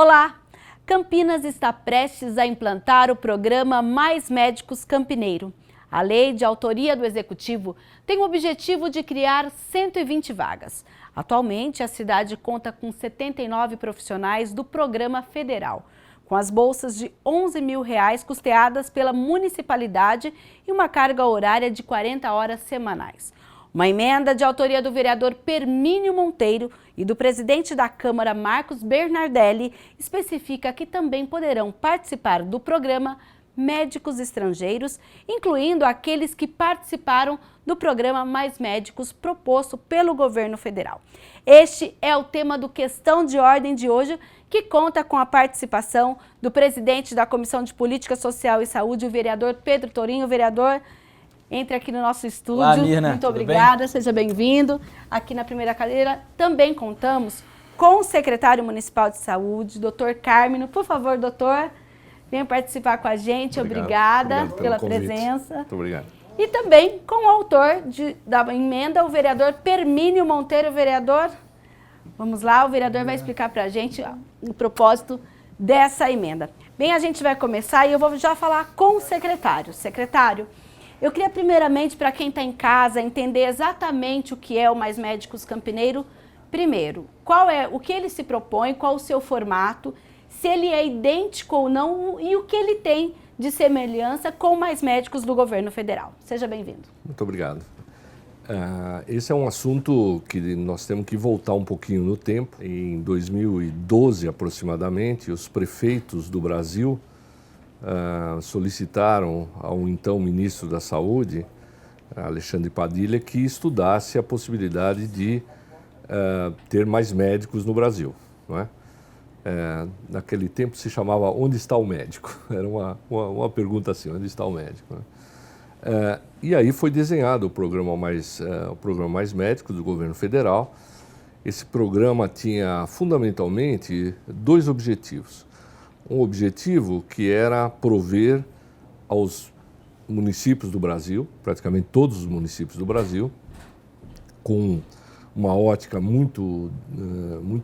Olá! Campinas está prestes a implantar o programa Mais Médicos Campineiro. A lei, de autoria do Executivo, tem o objetivo de criar 120 vagas. Atualmente, a cidade conta com 79 profissionais do programa federal, com as bolsas de R$ 11 mil custeadas pela municipalidade e uma carga horária de 40 horas semanais. Uma emenda de autoria do vereador Permínio Monteiro e do presidente da Câmara, Marcos Bernardelli, especifica que também poderão participar do programa médicos estrangeiros, incluindo aqueles que participaram do programa Mais Médicos proposto pelo governo federal. Este é o tema do Questão de Ordem de hoje, que conta com a participação do presidente da Comissão de Política Social e Saúde, o vereador Pedro Torinho. Vereador, entre aqui no nosso estúdio. Olá, Mirna. Muito obrigada, seja bem-vindo. Aqui na primeira cadeira também contamos com o secretário municipal de saúde, doutor Cármino. Por favor, doutor, venha participar com a gente. Obrigada pela presença. Muito obrigado. E também com o autor da emenda, o vereador Permínio Monteiro. Vereador, vamos lá, o vereador vai explicar para a gente o propósito dessa emenda. Bem, a gente vai começar e eu vou já falar com o secretário. Secretário, eu queria primeiramente, para quem está em casa, entender exatamente o que é o Mais Médicos Campineiro. Primeiro, o que ele se propõe, qual o seu formato, se ele é idêntico ou não e o que ele tem de semelhança com Mais Médicos do governo federal. Seja bem-vindo. Muito obrigado. Esse é um assunto que nós temos que voltar um pouquinho no tempo. Em 2012, aproximadamente, os prefeitos do Brasil solicitaram ao então ministro da Saúde, Alexandre Padilha, que estudasse a possibilidade de ter mais médicos no Brasil, não é? Naquele tempo se chamava Onde está o médico? Era uma pergunta assim, onde está o médico? Né? E aí foi desenhado o programa Mais Médicos do governo federal. Esse programa tinha fundamentalmente dois objetivos. Um objetivo que era prover aos municípios do Brasil, praticamente todos os municípios do Brasil, com uma ótica muito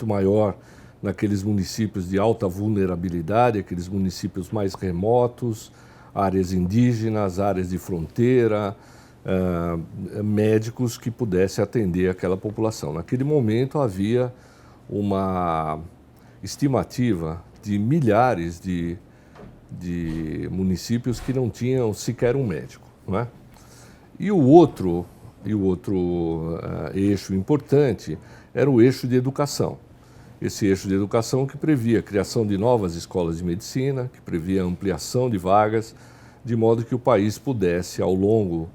maior naqueles municípios de alta vulnerabilidade, aqueles municípios mais remotos, áreas indígenas, áreas de fronteira, médicos que pudessem atender aquela população. Naquele momento havia uma estimativa de milhares de municípios que não tinham sequer um médico, não é? E o outro eixo importante era o eixo de educação. Esse eixo de educação que previa a criação de novas escolas de medicina, que previa a ampliação de vagas, de modo que o país pudesse, ao longo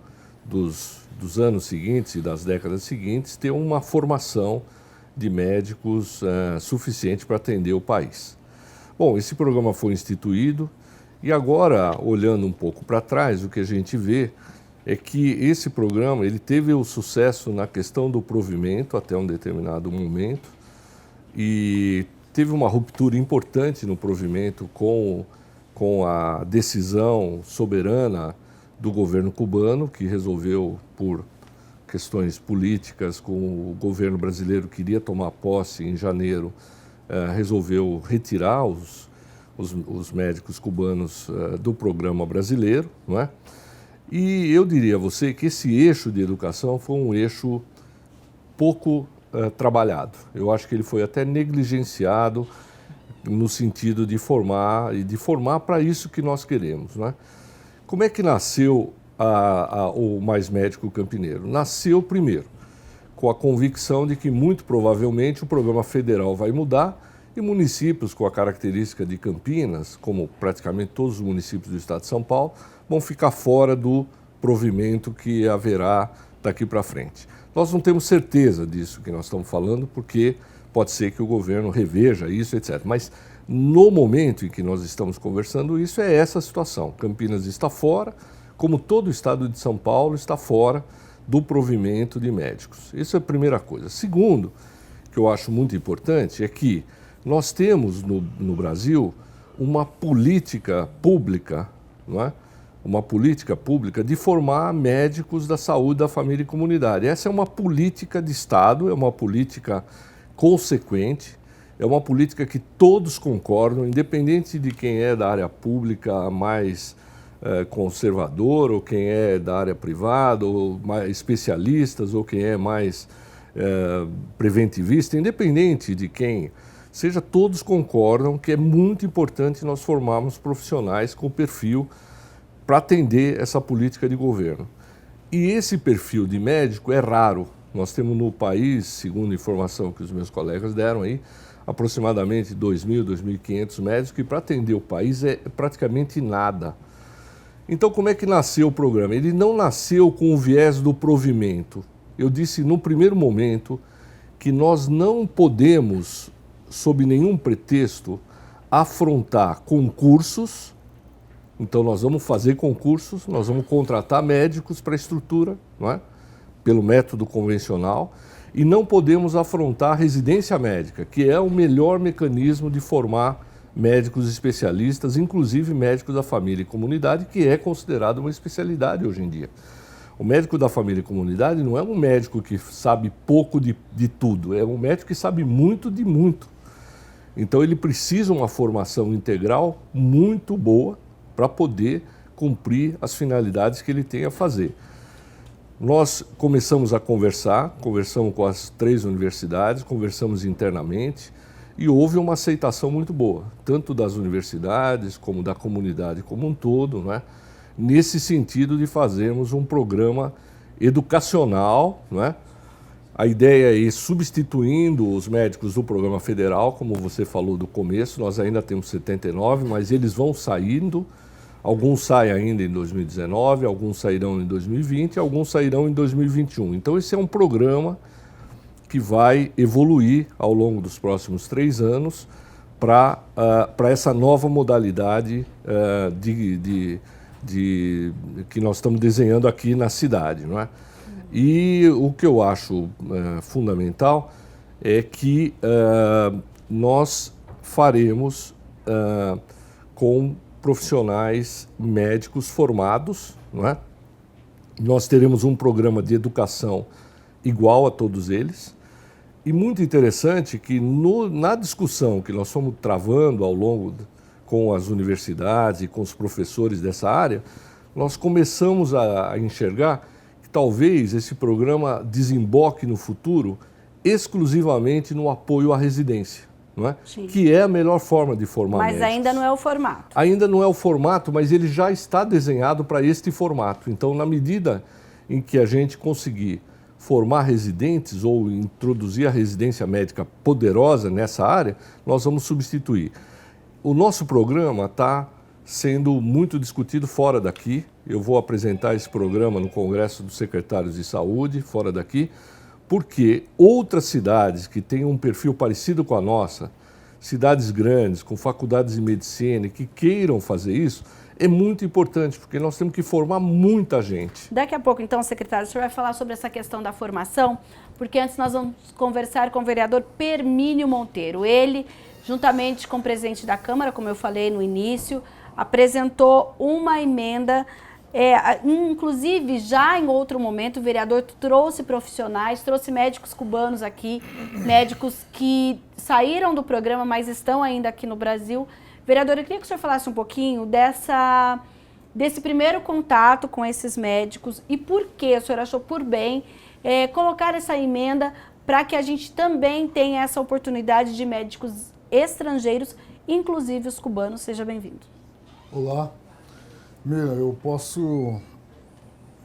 dos anos seguintes e das décadas seguintes, ter uma formação de médicos suficiente para atender o país. Bom, esse programa foi instituído e agora, olhando um pouco para trás, o que a gente vê é que esse programa ele teve o sucesso na questão do provimento até um determinado momento e teve uma ruptura importante no provimento com a decisão soberana do governo cubano, que resolveu, por questões políticas, com o governo brasileiro queria tomar posse em janeiro, resolveu retirar os médicos cubanos do programa brasileiro, não é? E eu diria a você que esse eixo de educação foi um eixo pouco trabalhado. Eu acho que ele foi até negligenciado no sentido de formar para isso que nós queremos, não é? Como é que nasceu o Mais Médico Campineiro? Nasceu primeiro com a convicção de que muito provavelmente o programa federal vai mudar e municípios com a característica de Campinas, como praticamente todos os municípios do estado de São Paulo, vão ficar fora do provimento que haverá daqui para frente. Nós não temos certeza disso que nós estamos falando, porque pode ser que o governo reveja isso, etc. Mas no momento em que nós estamos conversando isso, é essa a situação. Campinas está fora, como todo o estado de São Paulo está fora do provimento de médicos. Isso é a primeira coisa. Segundo, que eu acho muito importante, é que nós temos no Brasil uma política pública, não é? Uma política pública de formar médicos da saúde, da família e comunidade. Essa é uma política de Estado, é uma política consequente, é uma política que todos concordam, independente de quem é da área pública mais conservador, ou quem é da área privada, ou mais especialistas, ou quem é mais preventivista, independente de quem seja, todos concordam que é muito importante nós formarmos profissionais com perfil para atender essa política de governo. E esse perfil de médico é raro. Nós temos no país, segundo a informação que os meus colegas deram aí, aproximadamente 2.000, 2.500 médicos, que para atender o país é praticamente nada. Então, como é que nasceu o programa? Ele não nasceu com o viés do provimento. Eu disse no primeiro momento que nós não podemos, sob nenhum pretexto, afrontar concursos. Então, nós vamos fazer concursos, nós vamos contratar médicos para a estrutura, não é? Pelo método convencional, e não podemos afrontar a residência médica, que é o melhor mecanismo de formar médicos especialistas, inclusive médicos da família e comunidade, que é considerado uma especialidade hoje em dia. O médico da família e comunidade não é um médico que sabe pouco de tudo, é um médico que sabe muito de muito. Então ele precisa uma formação integral muito boa para poder cumprir as finalidades que ele tem a fazer. Nós começamos a conversamos com as 3 universidades, conversamos internamente e houve uma aceitação muito boa, tanto das universidades como da comunidade como um todo, né? Nesse sentido de fazermos um programa educacional, né? A ideia é ir substituindo os médicos do programa federal, como você falou do começo, nós ainda temos 79, mas eles vão saindo. Alguns saem ainda em 2019, alguns sairão em 2020, alguns sairão em 2021. Então esse é um programa que vai evoluir ao longo dos próximos 3 anos para essa nova modalidade que nós estamos desenhando aqui na cidade, não é? E o que eu acho fundamental é que nós faremos com profissionais médicos formados, não é? Nós teremos um programa de educação igual a todos eles. E muito interessante que na discussão que nós fomos travando ao longo com as universidades e com os professores dessa área, nós começamos a enxergar que talvez esse programa desemboque no futuro exclusivamente no apoio à residência, não é? Que é a melhor forma de formar médicos. Mas ainda não é o formato. Ainda não é o formato, mas ele já está desenhado para este formato. Então, na medida em que a gente conseguir formar residentes ou introduzir a residência médica poderosa nessa área, nós vamos substituir. O nosso programa está sendo muito discutido fora daqui. Eu vou apresentar esse programa no Congresso dos Secretários de Saúde, fora daqui, porque outras cidades que têm um perfil parecido com a nossa, cidades grandes, com faculdades de medicina, que queiram fazer isso, é muito importante, porque nós temos que formar muita gente. Daqui a pouco, então, secretário, o senhor vai falar sobre essa questão da formação, porque antes nós vamos conversar com o vereador Permínio Monteiro. Ele, juntamente com o presidente da Câmara, como eu falei no início, apresentou uma emenda, inclusive já em outro momento o vereador trouxe profissionais, trouxe médicos cubanos aqui, médicos que saíram do programa, mas estão ainda aqui no Brasil. Vereador, eu queria que o senhor falasse um pouquinho desse primeiro contato com esses médicos e por que o senhor achou por bem colocar essa emenda para que a gente também tenha essa oportunidade de médicos estrangeiros, inclusive os cubanos. Seja bem-vindo. Olá. Mira, eu posso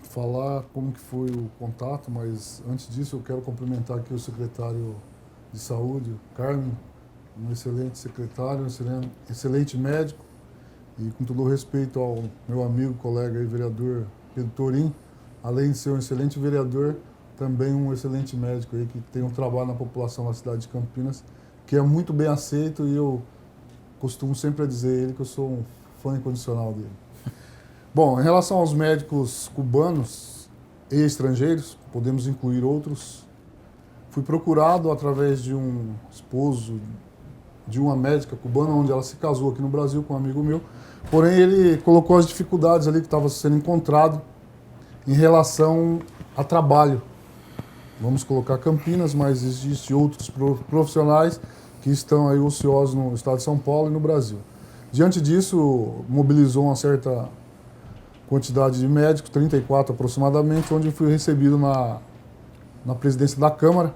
falar como que foi o contato, mas antes disso eu quero cumprimentar aqui o secretário de Saúde, Carmen, um excelente secretário, um excelente médico, e com todo o respeito ao meu amigo, colega e vereador Pedro Torim, além de ser um excelente vereador, também um excelente médico aí que tem um trabalho na população da cidade de Campinas, que é muito bem aceito, e eu costumo sempre dizer a ele que eu sou um fã incondicional dele. Bom, em relação aos médicos cubanos e estrangeiros, podemos incluir outros, fui procurado através de um esposo de uma médica cubana, onde ela se casou aqui no Brasil com um amigo meu, porém ele colocou as dificuldades ali que estavam sendo encontrado em relação a trabalho. Vamos colocar Campinas, mas existem outros profissionais que estão aí ociosos no estado de São Paulo e no Brasil. Diante disso, mobilizou uma certa quantidade de médicos, 34 aproximadamente, onde eu fui recebido na presidência da Câmara,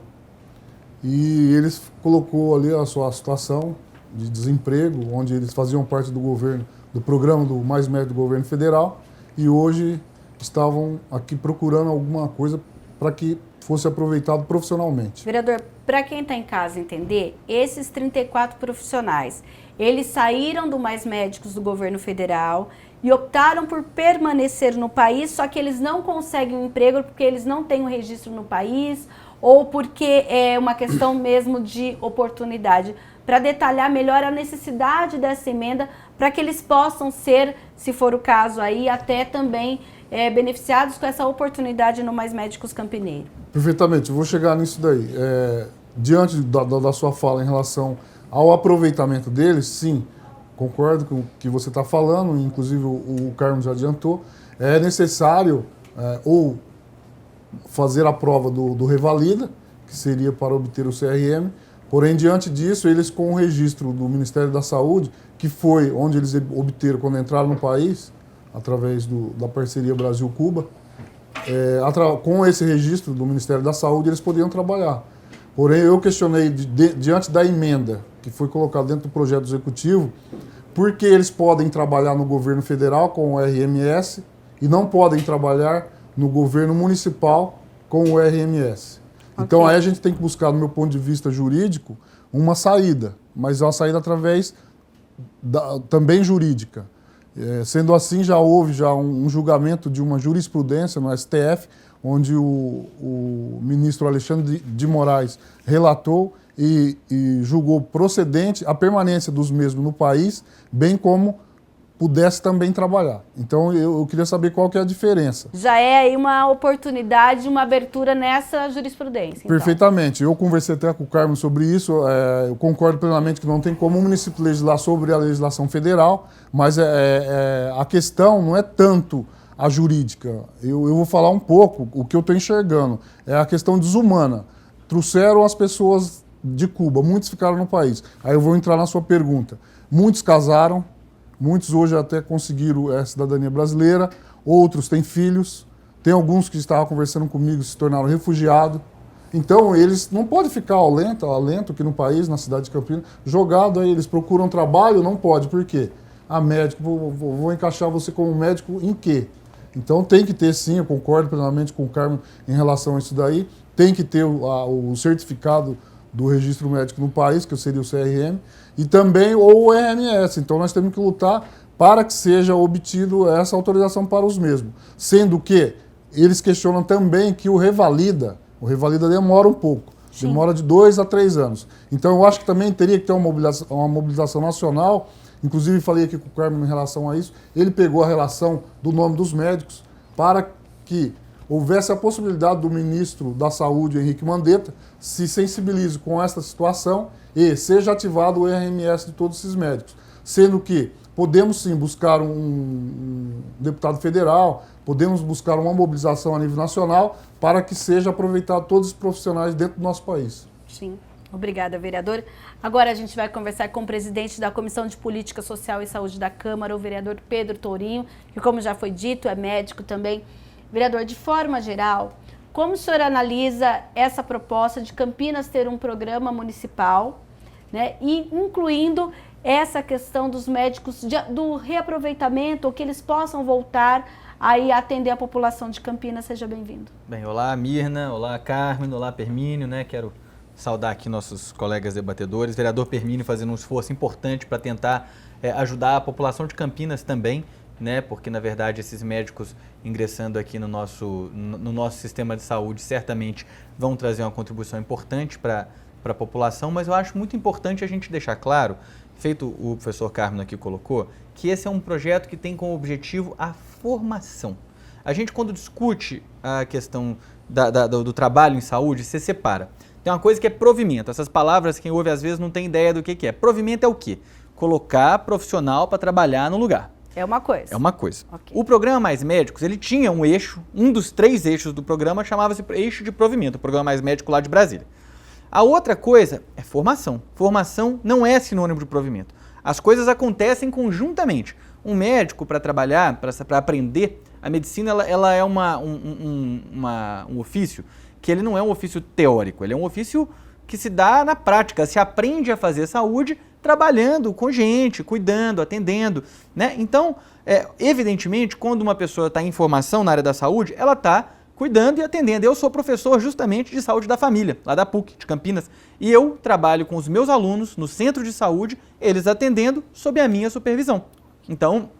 e eles colocou ali a sua situação de desemprego, onde eles faziam parte do governo, do programa do Mais Médico do governo federal, e hoje estavam aqui procurando alguma coisa para que fosse aproveitado profissionalmente. Vereador, para quem está em casa entender, esses 34 profissionais, eles saíram do Mais Médicos do governo federal e optaram por permanecer no país, só que eles não conseguem um emprego porque eles não têm um registro no país ou porque é uma questão mesmo de oportunidade. Para detalhar melhor a necessidade dessa emenda para que eles possam ser, se for o caso aí, até também beneficiados com essa oportunidade no Mais Médicos Campineiro. Perfeitamente, eu vou chegar nisso daí. Diante da sua fala em relação ao aproveitamento deles, sim, concordo com o que você está falando, inclusive o Carmo já adiantou, é necessário ou fazer a prova do Revalida, que seria para obter o CRM, porém, diante disso, eles com o registro do Ministério da Saúde, que foi onde eles obteram quando entraram no país, através da parceria Brasil-Cuba, com esse registro do Ministério da Saúde, eles poderiam trabalhar. Porém, eu questionei, diante da emenda que foi colocada dentro do projeto executivo, por que eles podem trabalhar no governo federal com o RMS e não podem trabalhar no governo municipal com o RMS. Okay. Então, aí a gente tem que buscar, do meu ponto de vista jurídico, uma saída, mas é uma saída através também jurídica. Sendo assim, já houve um julgamento de uma jurisprudência no STF, onde o ministro Alexandre de Moraes relatou e julgou procedente a permanência dos mesmos no país, bem como pudesse também trabalhar. Então, eu queria saber qual que é a diferença. Já é aí uma oportunidade, uma abertura nessa jurisprudência. Então. Perfeitamente. Eu conversei até com o Carmo sobre isso, eu concordo plenamente que não tem como o município legislar sobre a legislação federal, mas a questão não é tanto a jurídica. Eu vou falar um pouco, o que eu estou enxergando, é a questão desumana. Trouxeram as pessoas de Cuba, muitos ficaram no país. Aí eu vou entrar na sua pergunta. Muitos casaram, muitos hoje até conseguiram a cidadania brasileira, outros têm filhos, tem alguns que estavam conversando comigo se tornaram refugiados. Então, eles não podem ficar ao lento aqui no país, na cidade de Campinas, jogado aí. Eles procuram trabalho, não pode. Por quê? Médico, vou encaixar você como médico em quê? Então, tem que ter sim, eu concordo plenamente com o Carmo em relação a isso daí, tem que ter o certificado do registro médico no país, que seria o CRM, e também o RMS. Então, nós temos que lutar para que seja obtido essa autorização para os mesmos. Sendo que eles questionam também que o Revalida demora um pouco, sim, demora de 2 a 3 anos. Então, eu acho que também teria que ter uma mobilização nacional. Inclusive, falei aqui com o Carmo em relação a isso, ele pegou a relação do nome dos médicos para que houvesse a possibilidade do ministro da Saúde, Henrique Mandetta, se sensibilize com essa situação e seja ativado o RMS de todos esses médicos. Sendo que podemos sim buscar um deputado federal, podemos buscar uma mobilização a nível nacional para que seja aproveitado todos os profissionais dentro do nosso país. Sim. Obrigada, vereador. Agora a gente vai conversar com o presidente da Comissão de Política Social e Saúde da Câmara, o vereador Pedro Tourinho, que, como já foi dito, é médico também. Vereador, de forma geral, como o senhor analisa essa proposta de Campinas ter um programa municipal, né, e incluindo essa questão dos médicos, do reaproveitamento, ou que eles possam voltar aí a atender a população de Campinas? Seja bem-vindo. Bem, olá Mirna, olá Carmen, olá Permínio, né? Quero saudar aqui nossos colegas debatedores, vereador Permínio fazendo um esforço importante para tentar ajudar a população de Campinas também, né? Porque na verdade esses médicos ingressando aqui no nosso sistema de saúde certamente vão trazer uma contribuição importante para a população, mas eu acho muito importante a gente deixar claro, feito o professor Carmo aqui colocou, que esse é um projeto que tem como objetivo a formação. A gente, quando discute a questão do trabalho em saúde, se separa. Tem uma coisa que é provimento. Essas palavras, quem ouve às vezes não tem ideia do que é. Provimento é o quê? Colocar profissional para trabalhar no lugar. É uma coisa. É uma coisa. Okay. O programa Mais Médicos, ele tinha um eixo, um dos 3 eixos do programa chamava-se eixo de provimento, o programa Mais Médico lá de Brasília. A outra coisa é formação. Formação não é sinônimo de provimento. As coisas acontecem conjuntamente. Um médico, para trabalhar, para aprender, a medicina ela é um ofício que ele não é um ofício teórico, ele é um ofício que se dá na prática, se aprende a fazer saúde trabalhando com gente, cuidando, atendendo, né? Então, evidentemente, quando uma pessoa está em formação na área da saúde, ela está cuidando e atendendo. Eu sou professor justamente de saúde da família, lá da PUC, de Campinas, e eu trabalho com os meus alunos no centro de saúde, eles atendendo sob a minha supervisão. Então,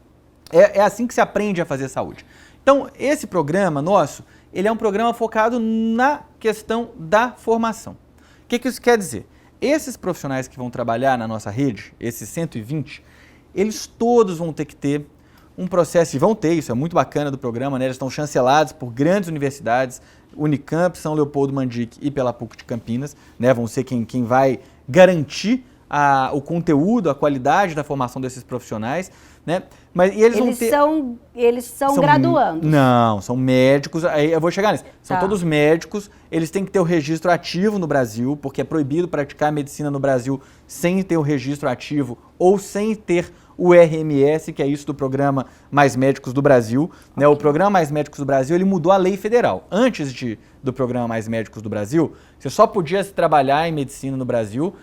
é assim que se aprende a fazer saúde. Então, esse programa nosso, ele é um programa focado na questão da formação. O que isso quer dizer? Esses profissionais que vão trabalhar na nossa rede, esses 120, eles todos vão ter que ter um processo, e vão ter, isso é muito bacana do programa, né? Eles estão chancelados por grandes universidades, Unicamp, São Leopoldo Mandic e pela PUC de Campinas, né? Vão ser quem vai garantir o conteúdo, a qualidade da formação desses profissionais, né? Mas e eles são graduandos? Não, são médicos, aí eu vou chegar nisso. São Tá. todos médicos, eles têm que ter o registro ativo no Brasil, porque é proibido praticar medicina no Brasil sem ter o registro ativo ou sem ter o RMS, que é isso do Programa Mais Médicos do Brasil. Okay. Né? O Programa Mais Médicos do Brasil, ele mudou a lei federal. Antes do Programa Mais Médicos do Brasil, você só podia trabalhar em medicina no Brasil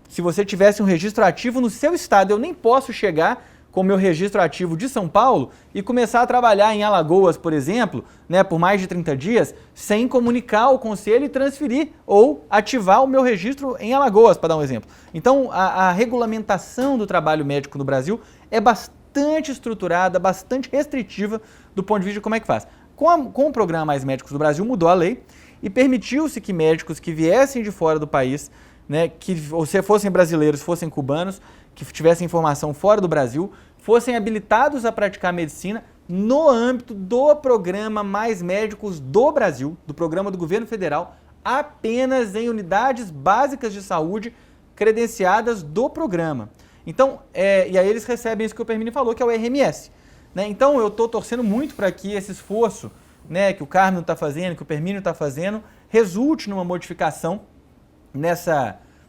se você tivesse um registro ativo no seu estado. Eu nem posso chegar com o meu registro ativo de São Paulo e começar a trabalhar em Alagoas, por exemplo, né, por mais de 30 dias, sem comunicar ao conselho e transferir ou ativar o meu registro em Alagoas, para dar um exemplo. Então, a regulamentação do trabalho médico no Brasil é bastante estruturada, bastante restritiva do ponto de vista de como é que faz. Com o Programa Mais Médicos do Brasil, mudou a lei e permitiu-se que médicos que viessem de fora do país, né, que ou se fossem brasileiros, fossem cubanos, que tivessem formação fora do Brasil, fossem habilitados a praticar medicina no âmbito do Programa Mais Médicos do Brasil, do programa do governo federal, apenas em unidades básicas de saúde credenciadas do programa. Então, e aí eles recebem isso que o Permini falou, que é o RMS. Né? Então, eu estou torcendo muito para que esse esforço, né, que o Carmen está fazendo, que o Permini está fazendo, resulte numa modificação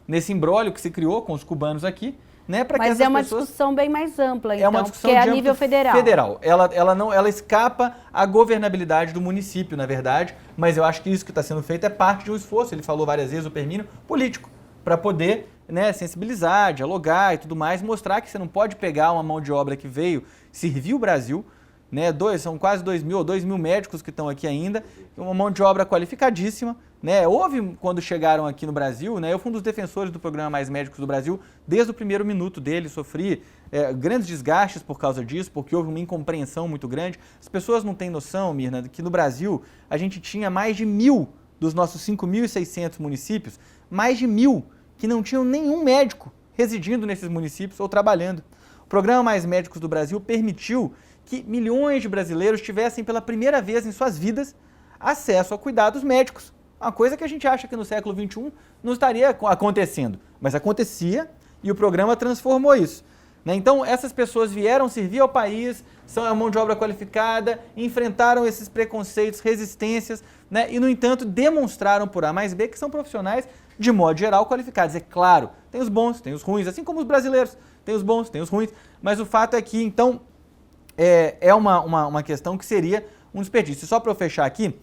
nesse imbróglio que se criou com os cubanos aqui, né, para que Mas é uma discussão bem mais ampla, então, uma discussão porque é de a nível federal. Ela escapa à governabilidade do município, na verdade, mas eu acho que isso que está sendo feito é parte de um esforço, ele falou várias vezes, o Permino, político, para poder, né, sensibilizar, dialogar e tudo mais, mostrar que você não pode pegar uma mão de obra que veio servir o Brasil, né, são quase 2.000 médicos que estão aqui ainda, uma mão de obra qualificadíssima, né, houve quando chegaram aqui no Brasil, né, eu fui um dos defensores do Programa Mais Médicos do Brasil, desde o primeiro minuto dele, sofri grandes desgastes por causa disso, porque houve uma incompreensão muito grande. As pessoas não têm noção, Mirna, que no Brasil a gente tinha mais de 1.000 dos nossos 5.600 municípios, mais de 1.000 que não tinham nenhum médico residindo nesses municípios ou trabalhando. O Programa Mais Médicos do Brasil permitiu que milhões de brasileiros tivessem pela primeira vez em suas vidas acesso a cuidados médicos. Uma coisa que a gente acha que no século XXI não estaria acontecendo, mas acontecia e o programa transformou isso. Né? Então, essas pessoas vieram servir ao país, são a mão de obra qualificada, enfrentaram esses preconceitos, resistências, né? E, no entanto, demonstraram por A mais B que são profissionais, de modo geral, qualificados. É claro, tem os bons, tem os ruins, assim como os brasileiros, tem os bons, tem os ruins, mas o fato é que, então, é uma questão que seria um desperdício. Só para eu fechar aqui,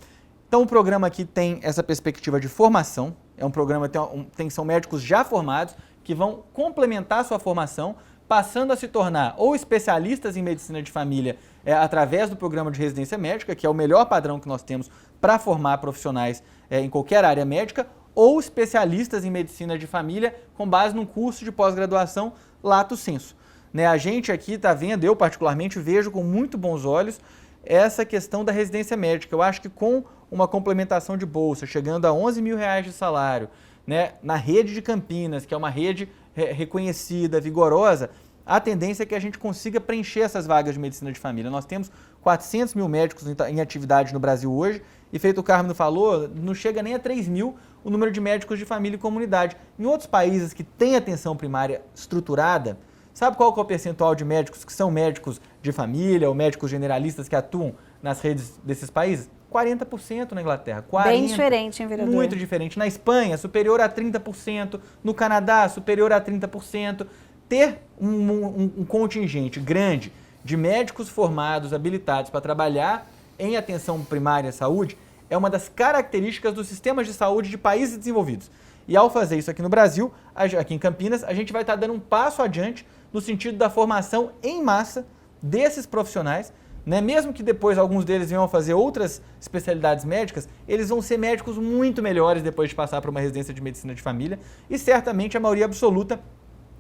então o programa aqui tem essa perspectiva de formação, é um programa que são médicos já formados que vão complementar a sua formação, passando a se tornar ou especialistas em medicina de família através do programa de residência médica, que é o melhor padrão que nós temos para formar profissionais em qualquer área médica, ou especialistas em medicina de família com base num curso de pós-graduação lato sensu. Né, a gente aqui está vendo, eu particularmente vejo com muito bons olhos essa questão da residência médica. Eu acho que com uma complementação de bolsa, chegando a R$11 mil de salário, né, na rede de Campinas, que é uma rede reconhecida, vigorosa, a tendência é que a gente consiga preencher essas vagas de medicina de família. Nós temos 400 mil médicos em atividade no Brasil hoje, e feito o Carmen falou, não chega nem a 3 mil o número de médicos de família e comunidade. Em outros países que têm atenção primária estruturada, sabe qual que é o percentual de médicos que são médicos de família ou médicos generalistas que atuam nas redes desses países? 40% na Inglaterra. 40%. Bem diferente, hein, vereador? Muito diferente. Na Espanha, superior a 30%. No Canadá, superior a 30%. Ter um contingente grande de médicos formados, habilitados para trabalhar em atenção primária à saúde é uma das características dos sistemas de saúde de países desenvolvidos. E ao fazer isso aqui no Brasil, aqui em Campinas, a gente vai estar dando um passo adiante no sentido da formação em massa desses profissionais, né? Mesmo que depois alguns deles venham a fazer outras especialidades médicas, eles vão ser médicos muito melhores depois de passar por uma residência de medicina de família e certamente a maioria absoluta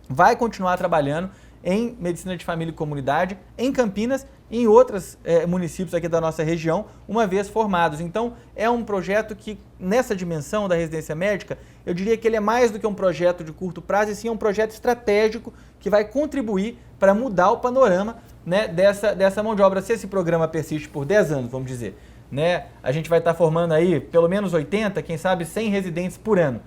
vai continuar trabalhando em medicina de família e comunidade em Campinas e em outros municípios aqui da nossa região, uma vez formados. Então, é um projeto que, nessa dimensão da residência médica, eu diria que ele é mais do que um projeto de curto prazo, e sim é um projeto estratégico que vai contribuir para mudar o panorama, né, dessa mão de obra. Se esse programa persiste por 10 anos, vamos dizer, né, a gente vai estar formando aí pelo menos 80, quem sabe 100 residentes por ano.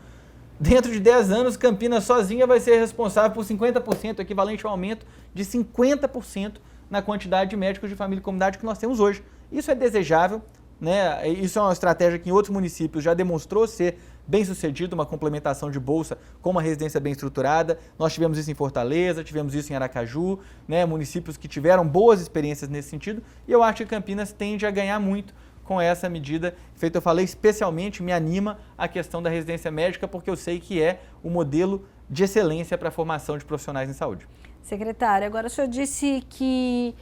Dentro de 10 anos, Campinas sozinha vai ser responsável por 50%, equivalente a um aumento de 50% na quantidade de médicos de família e comunidade que nós temos hoje. Isso é desejável, né? Isso é uma estratégia que em outros municípios já demonstrou ser bem sucedido, uma complementação de bolsa com uma residência bem estruturada. Nós tivemos isso em Fortaleza, tivemos isso em Aracaju, né? Municípios que tiveram boas experiências nesse sentido, e eu acho que Campinas tende a ganhar muito com essa medida. Feito, eu falei, especialmente me anima a questão da residência médica, porque eu sei que é o modelo de excelência para a formação de profissionais em saúde. Secretário, agora o senhor disse que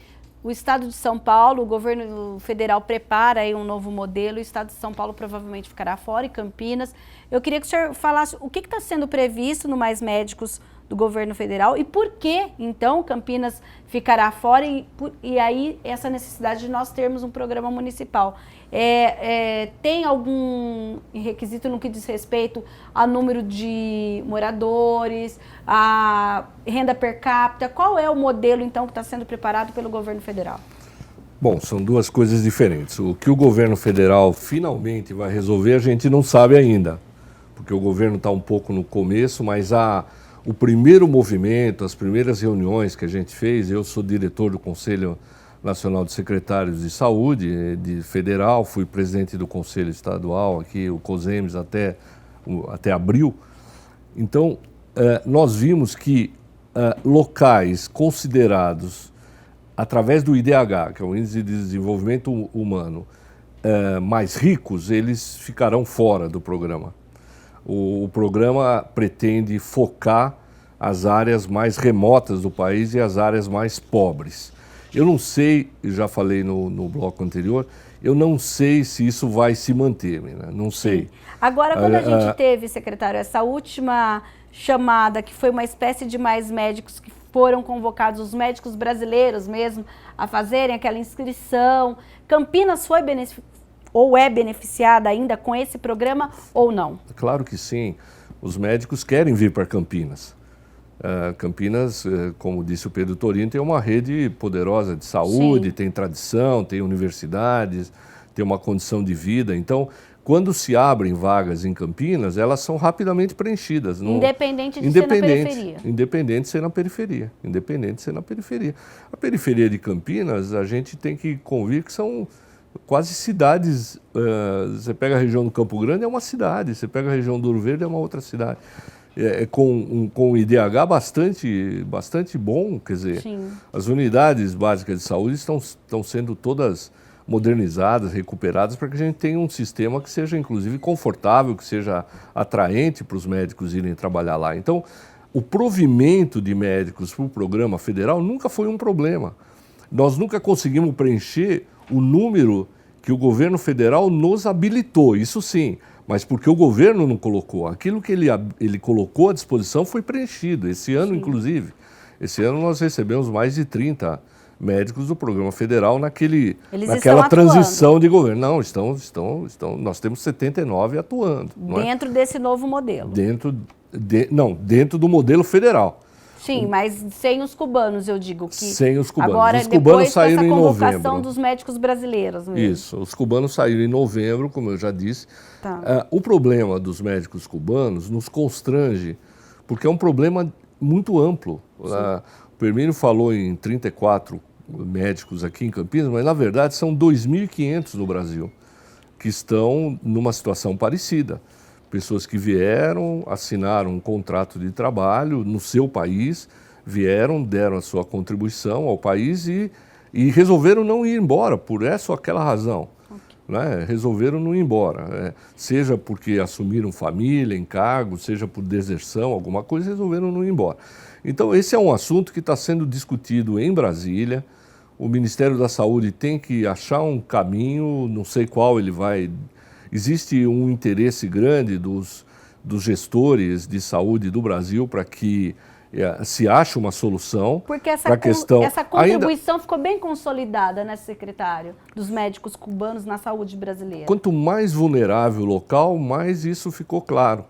o Estado de São Paulo, o governo federal prepara aí um novo modelo, o Estado de São Paulo provavelmente ficará fora, e Campinas. Eu queria que o senhor falasse o que está sendo previsto no Mais Médicos do governo federal e por que, então, Campinas ficará fora e aí essa necessidade de nós termos um programa municipal. Tem algum requisito no que diz respeito a número de moradores, a renda per capita? Qual é o modelo, então, que está sendo preparado pelo governo federal? Bom, são duas coisas diferentes. O que o governo federal finalmente vai resolver, a gente não sabe ainda, porque o governo está um pouco no começo, mas o primeiro movimento, as primeiras reuniões que a gente fez, eu sou diretor do Conselho Nacional de Secretários de Saúde federal, fui presidente do Conselho Estadual, aqui o COSEMES até abril. Então, nós vimos que locais considerados, através do IDH, que é o Índice de Desenvolvimento Humano, mais ricos, eles ficarão fora do programa. O programa pretende focar as áreas mais remotas do país e as áreas mais pobres. Eu não sei, eu já falei no bloco anterior, eu não sei se isso vai se manter, né? Não sei. Sim. Agora, quando a gente teve, secretário, essa última chamada, que foi uma espécie de Mais Médicos, que foram convocados os médicos brasileiros mesmo a fazerem aquela inscrição, Campinas foi ou é beneficiada ainda com esse programa ou não? Claro que sim. Os médicos querem vir para Campinas. Campinas, como disse o Pedro Torino, tem uma rede poderosa de saúde, sim, tem tradição, tem universidades, tem uma condição de vida. Então, quando se abrem vagas em Campinas, elas são rapidamente preenchidas. Independente de ser na periferia. Independente de ser na periferia. Independente de ser na periferia. A periferia de Campinas, a gente tem que convir que são quase cidades. Você pega a região do Campo Grande, é uma cidade. Você pega a região do Ouro Verde, é uma outra cidade. Com um IDH bastante bom, quer dizer, sim, as unidades básicas de saúde estão sendo todas modernizadas, recuperadas, para que a gente tenha um sistema que seja, inclusive, confortável, que seja atraente para os médicos irem trabalhar lá. Então, o provimento de médicos para o programa federal nunca foi um problema. Nós nunca conseguimos preencher o número que o governo federal nos habilitou, isso sim, mas porque o governo não colocou. Aquilo que ele colocou à disposição foi preenchido. Esse ano, sim, inclusive, esse ano nós recebemos mais de 30 médicos do programa federal naquela transição de governo. Não, nós temos 79 atuando. Dentro desse novo modelo? Dentro do modelo federal. Sim, mas sem os cubanos, eu digo que... Sem os cubanos. Agora, os cubanos saíram em novembro. Depois dessa convocação dos médicos brasileiros mesmo. Isso, os cubanos saíram em novembro, como eu já disse. Tá. O problema dos médicos cubanos nos constrange, porque é um problema muito amplo. O Permínio falou em 34 médicos aqui em Campinas, mas na verdade são 2.500 no Brasil. que estão numa situação parecida. Pessoas que vieram, assinaram um contrato de trabalho no seu país, vieram, deram a sua contribuição ao país e resolveram não ir embora por essa ou aquela razão. Né? Resolveram não ir embora, seja porque assumiram família, encargo, seja por deserção, alguma coisa, resolveram não ir embora. Então esse é um assunto que está sendo discutido em Brasília. O Ministério da Saúde tem que achar um caminho, não sei qual ele vai. Existe um interesse grande dos gestores de saúde do Brasil para que se ache uma solução. Porque essa contribuição ficou bem consolidada, né, secretário, dos médicos cubanos na saúde brasileira. Quanto mais vulnerável o local, mais isso ficou claro,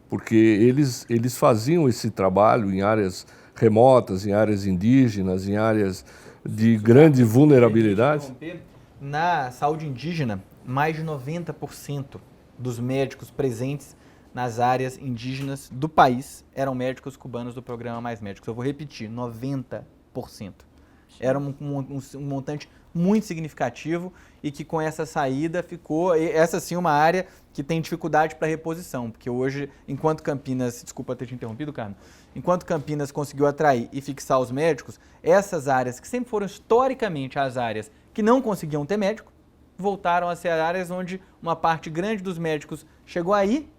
porque eles faziam esse trabalho em áreas remotas, em áreas indígenas, em áreas de grande vulnerabilidade. Na saúde indígena, mais de 90% dos médicos presentes nas áreas indígenas do país eram médicos cubanos do programa Mais Médicos. Eu vou repetir, 90%. Era um montante muito significativo e que com essa saída ficou, essa sim, uma área que tem dificuldade para reposição, porque hoje, enquanto Campinas, desculpa ter te interrompido, Carmen, enquanto Campinas conseguiu atrair e fixar os médicos, essas áreas que sempre foram historicamente as áreas que não conseguiam ter médico, voltaram a ser áreas onde uma parte grande dos médicos chegou aí,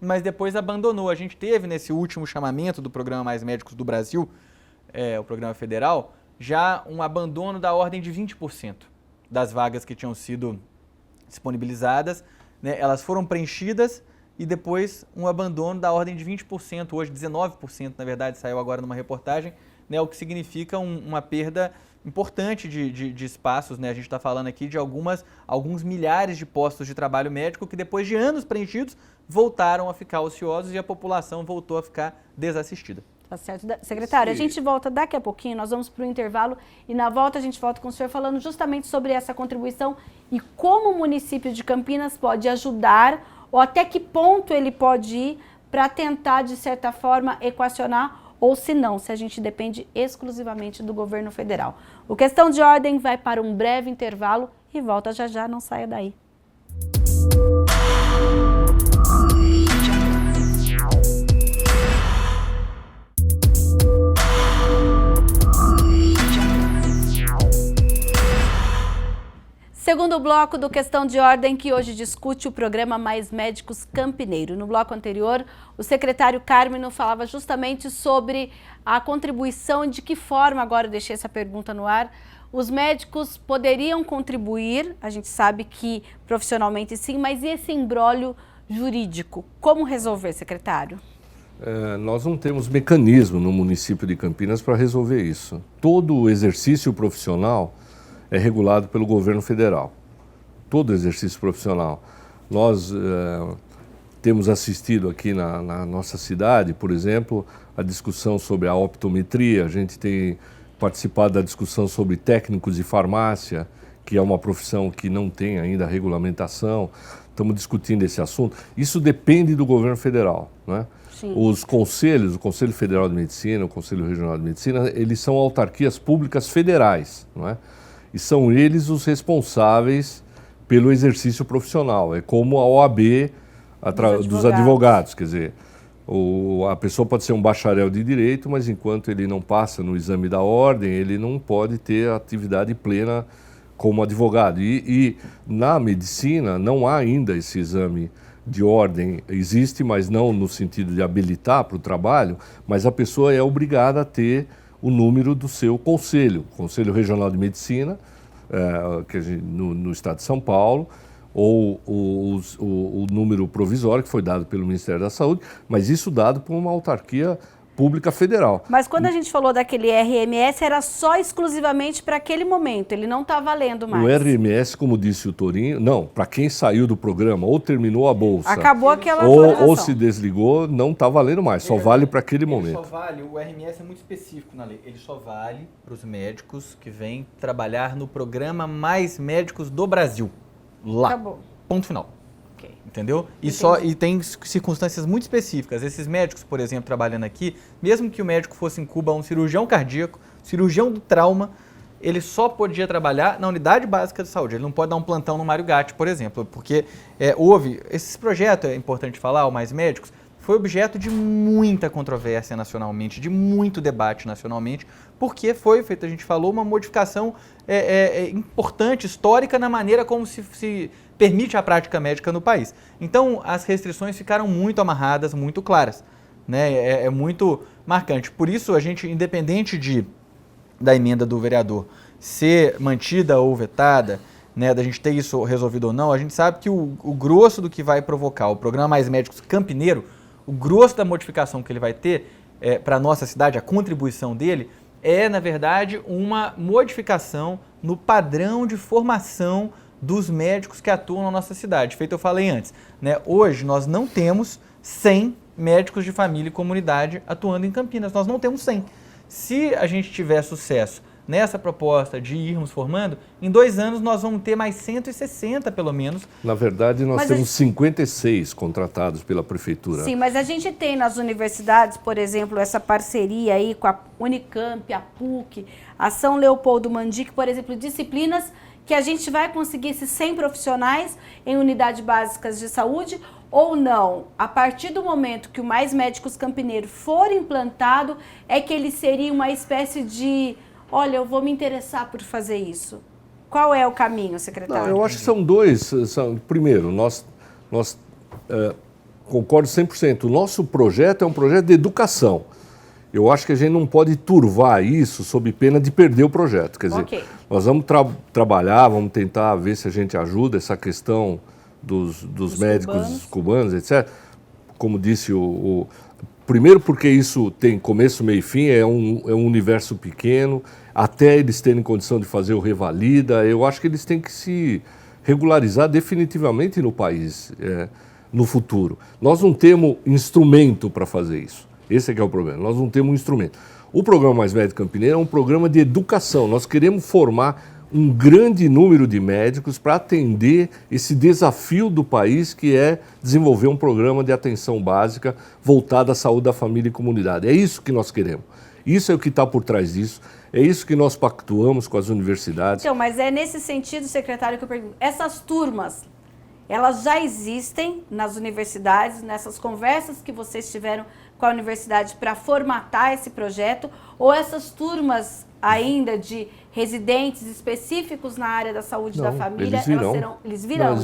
mas depois abandonou. A gente teve nesse último chamamento do Programa Mais Médicos do Brasil, o programa federal, já um abandono da ordem de 20% das vagas que tinham sido disponibilizadas, né? Elas foram preenchidas e depois um abandono da ordem de 20%, hoje 19%, na verdade, saiu agora numa reportagem, né? O que significa uma perda importante de espaços, né? A gente está falando aqui de alguns milhares de postos de trabalho médico que depois de anos preenchidos voltaram a ficar ociosos e a população voltou a ficar desassistida. Tá certo. Secretário, a gente volta daqui a pouquinho, nós vamos para o intervalo e na volta a gente volta com o senhor falando justamente sobre essa contribuição e como o município de Campinas pode ajudar ou até que ponto ele pode ir para tentar, de certa forma, equacionar ou se não, se a gente depende exclusivamente do governo federal. O Questão de Ordem vai para um breve intervalo e volta já já, não saia daí. Segundo bloco do Questão de Ordem, que hoje discute o programa Mais Médicos Campineiro. No bloco anterior, o secretário Carmino falava justamente sobre a contribuição e de que forma, agora eu deixei essa pergunta no ar, os médicos poderiam contribuir, a gente sabe que profissionalmente sim, mas e esse imbróglio jurídico? Como resolver, secretário? Nós não temos mecanismo no município de Campinas para resolver isso. Todo o exercício profissional é regulado pelo governo federal. Todo exercício profissional. Nós temos assistido aqui na nossa cidade, por exemplo, a discussão sobre a optometria, a gente tem participado da discussão sobre técnicos de farmácia, que é uma profissão que não tem ainda regulamentação. Estamos discutindo esse assunto. Isso depende do governo federal, né? Sim. Os conselhos, o Conselho Federal de Medicina, o Conselho Regional de Medicina, eles são autarquias públicas federais, não é? E são eles os responsáveis pelo exercício profissional. É como a OAB dos advogados. Quer dizer, a pessoa pode ser um bacharel de direito, mas enquanto ele não passa no exame da ordem, ele não pode ter atividade plena como advogado. E na medicina não há ainda esse exame de ordem. Existe, mas não no sentido de habilitar para o trabalho, mas a pessoa é obrigada a ter o número do seu conselho, Conselho Regional de Medicina, no estado de São Paulo, ou o número provisório que foi dado pelo Ministério da Saúde, mas isso dado por uma autarquia pública federal. Mas quando a gente falou daquele RMS, era só exclusivamente para aquele momento, ele não está valendo mais. O RMS, como disse o Torinho, não, para quem saiu do programa ou terminou a bolsa, acabou aquela ou se desligou, não está valendo mais, só vale para aquele momento. Só vale, o RMS é muito específico na lei, ele só vale para os médicos que vêm trabalhar no programa Mais Médicos do Brasil. Lá. Acabou. Ponto final. Okay. Entendeu? E tem circunstâncias muito específicas. Esses médicos, por exemplo, trabalhando aqui, mesmo que o médico fosse em Cuba um cirurgião cardíaco, cirurgião do trauma, ele só podia trabalhar na unidade básica de saúde. Ele não pode dar um plantão no Mário Gatti, por exemplo, porque houve... Esse projeto, é importante falar, o Mais Médicos, foi objeto de muita controvérsia nacionalmente, de muito debate nacionalmente, porque foi, feito a gente falou, uma modificação importante, histórica, na maneira como se permite a prática médica no país. Então, as restrições ficaram muito amarradas, muito claras, né? É muito marcante. Por isso, a gente, independente da emenda do vereador ser mantida ou vetada, né, da gente ter isso resolvido ou não, a gente sabe que o grosso do que vai provocar o programa Mais Médicos Campineiro, o grosso da modificação que ele vai ter para a nossa cidade, a contribuição dele, na verdade, uma modificação no padrão de formação dos médicos que atuam na nossa cidade. Feito eu falei antes, né? Hoje nós não temos 100 médicos de família e comunidade atuando em Campinas, nós não temos 100. Se a gente tiver sucesso nessa proposta de irmos formando, em 2 anos nós vamos ter mais 160 pelo menos. Na verdade, nós temos 56 contratados pela prefeitura. Sim, mas a gente tem nas universidades, por exemplo, essa parceria aí com a Unicamp, a PUC, a São Leopoldo Mandic, por exemplo, disciplinas que a gente vai conseguir esses 100 profissionais em unidades básicas de saúde ou não? A partir do momento que o Mais Médicos Campineiro for implantado, é que ele seria uma espécie de... Olha, eu vou me interessar por fazer isso. Qual é o caminho, secretário? Não, eu acho que são dois. Primeiro, nós concordo 100%. O nosso projeto é um projeto de educação. Eu acho que a gente não pode turvar isso sob pena de perder o projeto. Quer dizer, nós vamos trabalhar, vamos tentar ver se a gente ajuda essa questão dos médicos cubanos, etc. Como disse primeiro porque isso tem começo, meio e fim, é um universo pequeno, até eles terem condição de fazer o revalida, eu acho que eles têm que se regularizar definitivamente no país, no futuro. Nós não temos instrumento para fazer isso, esse é que é o problema, nós não temos um instrumento. O programa Mais Médico Campineiro é um programa de educação, nós queremos formar um grande número de médicos para atender esse desafio do país, que é desenvolver um programa de atenção básica voltado à saúde da família e comunidade. É isso que nós queremos. Isso é o que está por trás disso. É isso que nós pactuamos com as universidades. Então, mas é nesse sentido, secretário, que eu pergunto. Essas turmas, elas já existem nas universidades, nessas conversas que vocês tiveram com a universidade para formatar esse projeto, ou essas turmas ainda de residentes específicos na área da saúde da família, eles virão.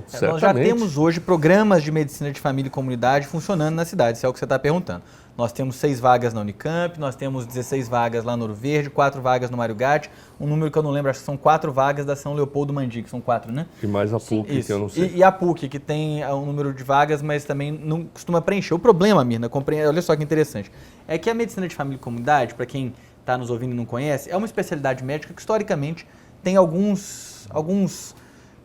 Certamente. Nós já temos hoje programas de medicina de família e comunidade funcionando na cidade, se é o que você está perguntando. Nós temos 6 vagas na Unicamp, nós temos 16 vagas lá no Ouro Verde, 4 vagas no Mário Gatti, um número que eu não lembro, acho que são 4 vagas da São Leopoldo Mandic, são 4, né? E mais a PUC, que eu não sei. E a PUC, que tem um número de vagas, mas também não costuma preencher. O problema, Mirna, olha só que interessante, é que a medicina de família e comunidade, para quem está nos ouvindo e não conhece, é uma especialidade médica que historicamente tem alguns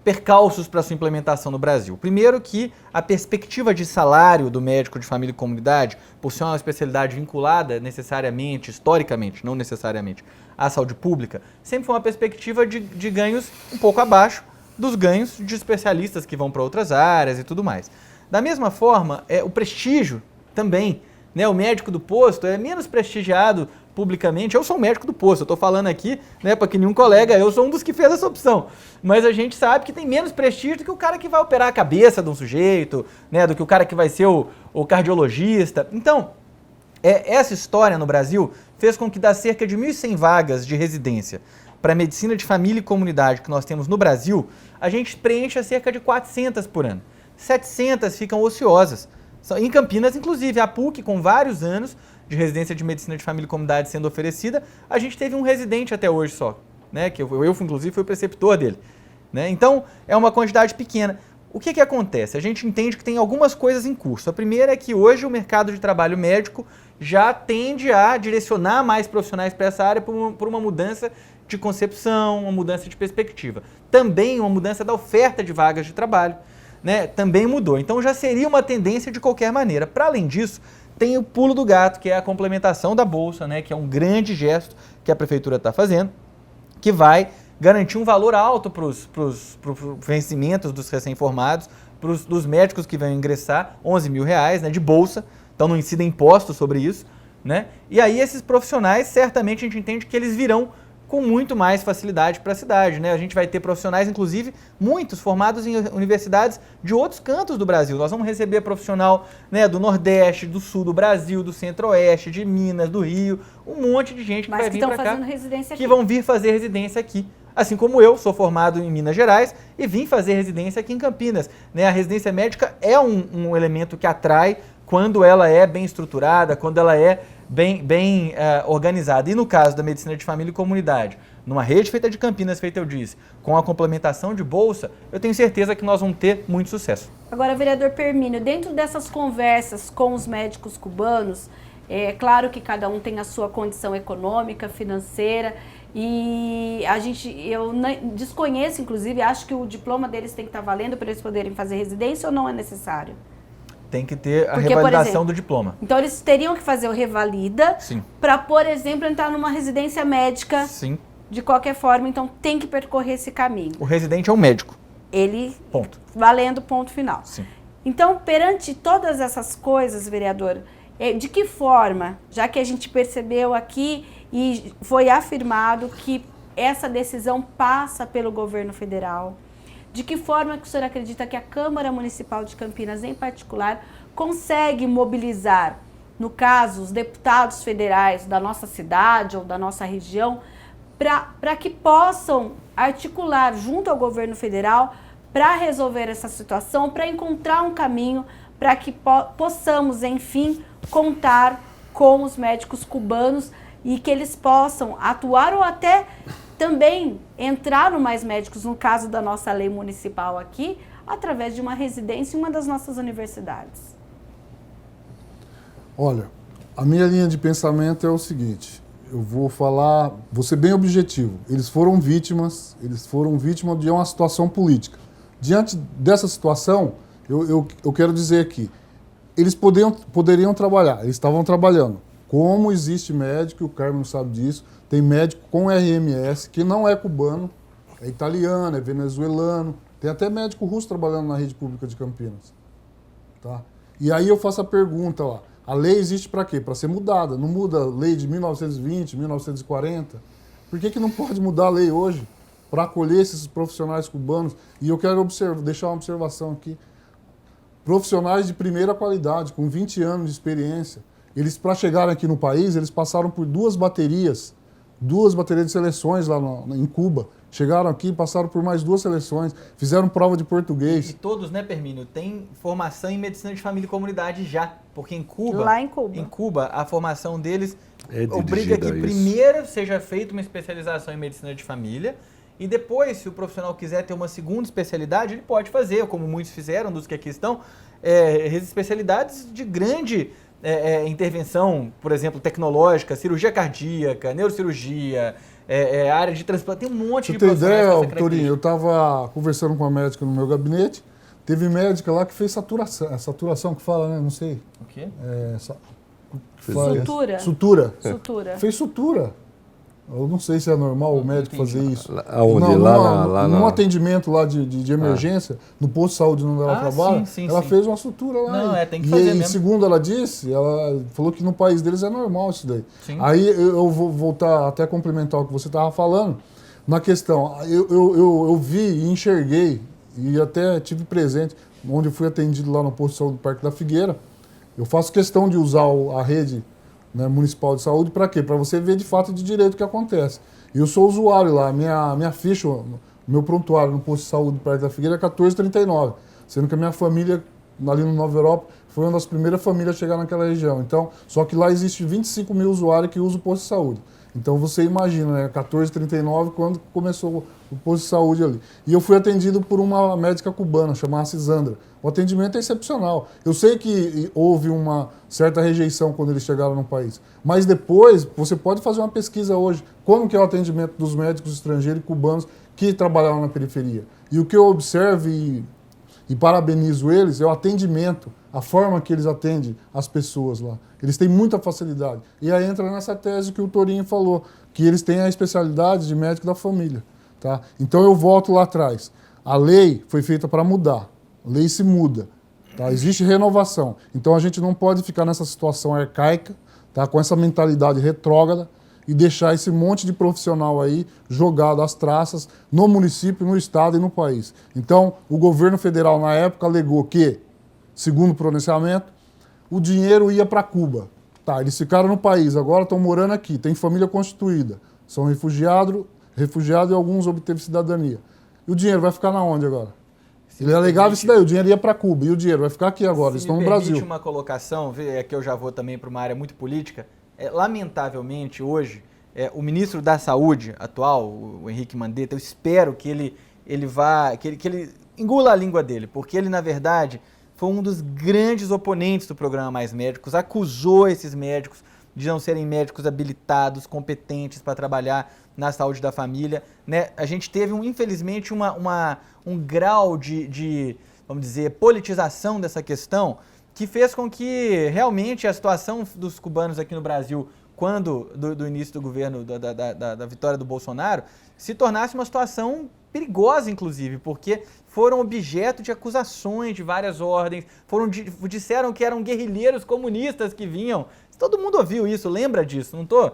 percalços para sua implementação no Brasil. Primeiro que a perspectiva de salário do médico de família e comunidade, por ser uma especialidade vinculada necessariamente, historicamente, não necessariamente, à saúde pública, sempre foi uma perspectiva de ganhos um pouco abaixo dos ganhos de especialistas que vão para outras áreas e tudo mais. Da mesma forma, o prestígio também, né? O médico do posto é menos prestigiado publicamente. Eu sou um médico do posto, eu estou falando aqui, né, para que nenhum colega, eu sou um dos que fez essa opção, mas a gente sabe que tem menos prestígio do que o cara que vai operar a cabeça de um sujeito, né, do que o cara que vai ser o cardiologista. Então, essa história no Brasil fez com que das cerca de 1.100 vagas de residência para medicina de família e comunidade que nós temos no Brasil, a gente preencha cerca de 400 por ano. 700 ficam ociosas. Em Campinas, inclusive, a PUC, com vários anos de residência de medicina de família e comunidade sendo oferecida, a gente teve um residente até hoje só, né? Que eu inclusive, fui o preceptor dele. Né? Então, é uma quantidade pequena. O que acontece? A gente entende que tem algumas coisas em curso. A primeira é que hoje o mercado de trabalho médico já tende a direcionar mais profissionais para essa área por uma mudança de concepção, uma mudança de perspectiva. Também uma mudança da oferta de vagas de trabalho, né? Também mudou. Então já seria uma tendência de qualquer maneira. Para além disso, tem o pulo do gato, que é a complementação da Bolsa, né? Que é um grande gesto que a Prefeitura está fazendo, que vai garantir um valor alto para os vencimentos dos recém-formados, dos médicos que vão ingressar, R$11 mil, né, de bolsa, então não incida imposto sobre isso, né? E aí esses profissionais, certamente a gente entende que eles virão com muito mais facilidade para a cidade, né? A gente vai ter profissionais, inclusive, muitos formados em universidades de outros cantos do Brasil. Nós vamos receber profissional, né, do Nordeste, do Sul do Brasil, do Centro-Oeste, de Minas, do Rio, um monte de gente que vai vir para cá, que vão vir fazer residência aqui. Assim como eu, sou formado em Minas Gerais e vim fazer residência aqui em Campinas, né? A residência médica é um elemento que atrai quando ela é bem estruturada, quando ela é bem organizada. E no caso da medicina de família e comunidade, numa rede feita de Campinas, feita eu disse, com a complementação de bolsa, eu tenho certeza que nós vamos ter muito sucesso. Agora, vereador Permínio, dentro dessas conversas com os médicos cubanos, é claro que cada um tem a sua condição econômica, financeira, e eu desconheço, inclusive, acho que o diploma deles tem que estar valendo para eles poderem fazer residência ou não é necessário? Tem que ter a revalidação do diploma. Então, eles teriam que fazer o revalida para, por exemplo, entrar numa residência médica. Sim. De qualquer forma, então, tem que percorrer esse caminho. O residente é um médico. Ele, ponto. Valendo, ponto final. Sim. Então, perante todas essas coisas, vereador, de que forma, já que a gente percebeu aqui e foi afirmado que essa decisão passa pelo governo federal, de que forma que o senhor acredita que a Câmara Municipal de Campinas, em particular, consegue mobilizar, no caso, os deputados federais da nossa cidade ou da nossa região, para que possam articular junto ao governo federal para resolver essa situação, para encontrar um caminho para que possamos, enfim, contar com os médicos cubanos e que eles possam atuar ou até também entrar no Mais Médicos, no caso da nossa lei municipal aqui, através de uma residência em uma das nossas universidades. Olha, a minha linha de pensamento é o seguinte, eu vou ser bem objetivo. Eles foram vítimas de uma situação política. Diante dessa situação, eu quero dizer aqui, eles poderiam trabalhar, eles estavam trabalhando. Como existe médico, o Carmen sabe disso, tem médico com RMS, que não é cubano, é italiano, é venezuelano, tem até médico russo trabalhando na rede pública de Campinas. Tá? E aí eu faço a pergunta lá, a lei existe para quê? Para ser mudada, não muda a lei de 1920, 1940. Por que não pode mudar a lei hoje para acolher esses profissionais cubanos? E eu quero deixar uma observação aqui. Profissionais de primeira qualidade, com 20 anos de experiência, eles, para chegarem aqui no país, eles passaram por duas baterias de seleções lá em Cuba. Chegaram aqui, passaram por mais 2 seleções, fizeram prova de português. E todos, né, Permínio, têm formação em medicina de família e comunidade já, porque em Cuba, lá em Cuba, a formação deles obriga que primeiro seja feita uma especialização em medicina de família e depois, se o profissional quiser ter uma segunda especialidade, ele pode fazer, como muitos fizeram, dos que aqui estão, especialidades de grande intervenção, por exemplo, tecnológica, cirurgia cardíaca, neurocirurgia, área de transplante, tem um monte de profissionais. Você tem ideia, Torinho, eu estava conversando com uma médica no meu gabinete, teve médica lá que fez saturação que fala, né? Não sei. O quê? Sutura. Fez sutura. Eu não sei se é normal o médico fazer isso. Aonde? Num atendimento lá de emergência, no posto de saúde onde ela trabalha, ela fez uma sutura lá. Não, tem que fazer mesmo. Segundo ela disse, ela falou que no país deles é normal isso daí. Sim. Aí eu vou voltar até complementar o que você estava falando. Na questão, eu vi e enxerguei, e até tive presente, onde eu fui atendido lá no posto de saúde do Parque da Figueira. Eu faço questão de usar a rede, né, municipal de saúde, para quê? Para você ver de fato de direito o que acontece. E eu sou usuário lá, minha ficha, meu prontuário no posto de saúde do Parque da Figueira é 1439, sendo que a minha família, ali no Nova Europa, foi uma das primeiras famílias a chegar naquela região. Então, só que lá existe 25 mil usuários que usam o posto de saúde. Então você imagina, né, 1439, quando começou o posto de saúde ali. E eu fui atendido por uma médica cubana, chamada Cisandra. O atendimento é excepcional. Eu sei que houve uma certa rejeição quando eles chegaram no país, mas depois você pode fazer uma pesquisa hoje, como que é o atendimento dos médicos estrangeiros e cubanos que trabalharam na periferia. E o que eu observo e parabenizo eles é o atendimento, a forma que eles atendem as pessoas lá. Eles têm muita facilidade. E aí entra nessa tese que o Torinho falou, que eles têm a especialidade de médico da família. Tá? Então eu volto lá atrás. A lei foi feita para mudar. A lei se muda. Tá? Existe renovação. Então a gente não pode ficar nessa situação arcaica, tá? Com essa mentalidade retrógrada e deixar esse monte de profissional aí jogado às traças no município, no estado e no país. Então, o governo federal, na época, alegou que, segundo o pronunciamento, o dinheiro ia para Cuba. Tá, eles ficaram no país, agora estão morando aqui, tem família constituída, são refugiados e alguns obteve cidadania. E o dinheiro vai ficar na onde agora? Ele alegava isso daí, o dinheiro ia para Cuba, e o dinheiro vai ficar aqui agora, eles estão no Brasil. Se me permite uma colocação, aqui eu já vou também para uma área muito política, lamentavelmente hoje, o ministro da Saúde atual, o Henrique Mandetta, eu espero que ele engula a língua dele, porque ele, na verdade, foi um dos grandes oponentes do programa Mais Médicos, acusou esses médicos de não serem médicos habilitados, competentes para trabalhar na saúde da família, né? A gente teve, infelizmente, um grau de, vamos dizer, politização dessa questão que fez com que realmente a situação dos cubanos aqui no Brasil, quando do início do governo, da vitória do Bolsonaro, se tornasse uma situação perigosa, inclusive, porque foram objeto de acusações de várias ordens, disseram que eram guerrilheiros comunistas que vinham. Todo mundo ouviu isso, lembra disso, não estou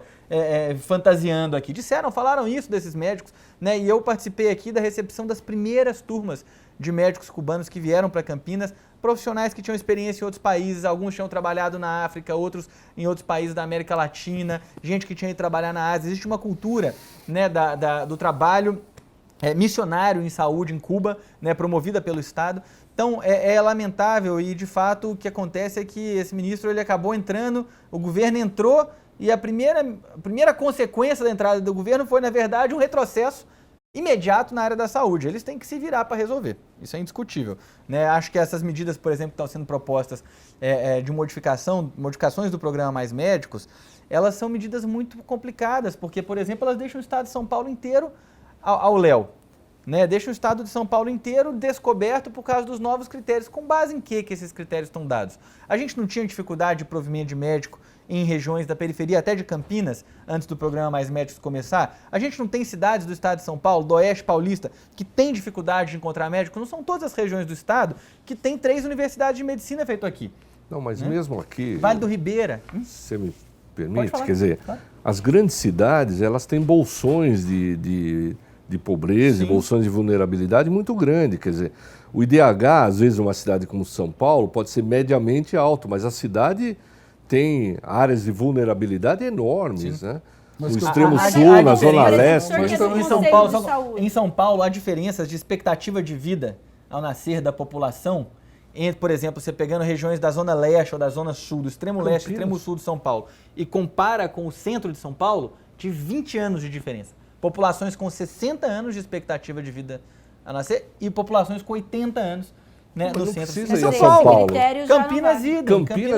fantasiando aqui. Falaram isso desses médicos, né? E eu participei aqui da recepção das primeiras turmas de médicos cubanos que vieram para Campinas, profissionais que tinham experiência em outros países, alguns tinham trabalhado na África, outros em outros países da América Latina, gente que tinha ido trabalhar na Ásia. Existe uma cultura, né, do trabalho missionário em saúde em Cuba, né, promovida pelo Estado. Então, é lamentável e, de fato, o que acontece é que esse ministro ele acabou entrando, o governo entrou e a primeira consequência da entrada do governo foi, na verdade, um retrocesso imediato na área da saúde. Eles têm que se virar para resolver. Isso é indiscutível, né? Acho que essas medidas, por exemplo, que estão sendo propostas de modificações do programa Mais Médicos, elas são medidas muito complicadas, porque, por exemplo, elas deixam o estado de São Paulo inteiro ao léu. Né, deixa o estado de São Paulo inteiro descoberto por causa dos novos critérios. Com base em que esses critérios estão dados? A gente não tinha dificuldade de provimento de médico em regiões da periferia, até de Campinas, antes do programa Mais Médicos começar? A gente não tem cidades do estado de São Paulo, do Oeste Paulista, que tem dificuldade de encontrar médico? Não são todas as regiões do estado que tem 3 universidades de medicina feito aqui. Não, mas mesmo aqui... Vale do Ribeira. Se você me permite, quer dizer, as grandes cidades, elas têm bolsões de pobreza e bolsões de vulnerabilidade muito grande, quer dizer, o IDH, às vezes, numa cidade como São Paulo, pode ser mediamente alto, mas a cidade tem áreas de vulnerabilidade enormes, né? No extremo sul, na zona leste. Em São Paulo, há diferenças de expectativa de vida ao nascer da população, entre, por exemplo, você pegando regiões da zona leste ou da zona sul, do extremo leste e extremo sul de São Paulo, e compara com o centro de São Paulo, de 20 anos de diferença. Populações com 60 anos de expectativa de vida a nascer e populações com 80 anos, né, no centro de São Paulo. Campinas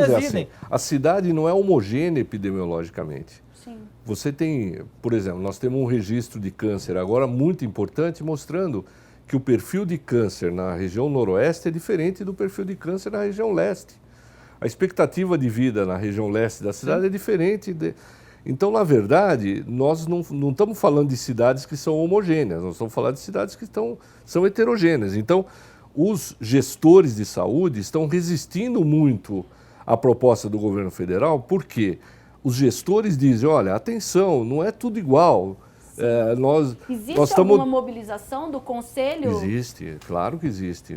é assim. A cidade não é homogênea epidemiologicamente. Sim. Você tem, por exemplo, nós temos um registro de câncer agora muito importante mostrando que o perfil de câncer na região noroeste é diferente do perfil de câncer na região leste. A expectativa de vida na região leste da cidade é diferente. Então, na verdade, nós não estamos falando de cidades que são homogêneas, nós estamos falando de cidades que são heterogêneas. Então, os gestores de saúde estão resistindo muito à proposta do governo federal, porque os gestores dizem, olha, atenção, não é tudo igual. Existe alguma mobilização do Conselho? Existe, claro que existe.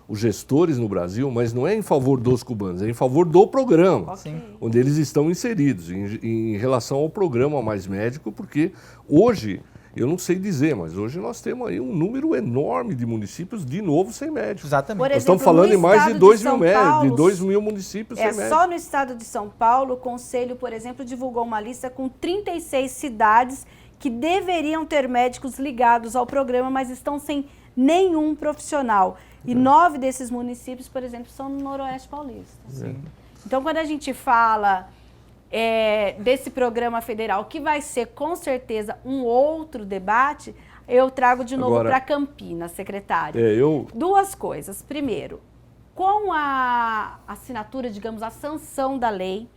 Os gestores no Brasil, mas não é em favor dos cubanos, é em favor do programa, onde eles estão inseridos, em relação ao programa Mais Médico, porque hoje, eu não sei dizer, mas hoje nós temos aí um número enorme de municípios, de novo, sem médicos. Exatamente. Por exemplo, nós estamos falando em mais de 2 mil médicos, de 2 mil municípios sem médicos. Só no estado de São Paulo, o Conselho, por exemplo, divulgou uma lista com 36 cidades que deveriam ter médicos ligados ao programa, mas estão sem nenhum profissional. E 9 desses municípios, por exemplo, são no Noroeste Paulista. Então, quando a gente fala desse programa federal, que vai ser com certeza um outro debate, eu trago de novo para Campinas, secretário. Duas coisas. Primeiro, com a assinatura, digamos, a sanção da lei,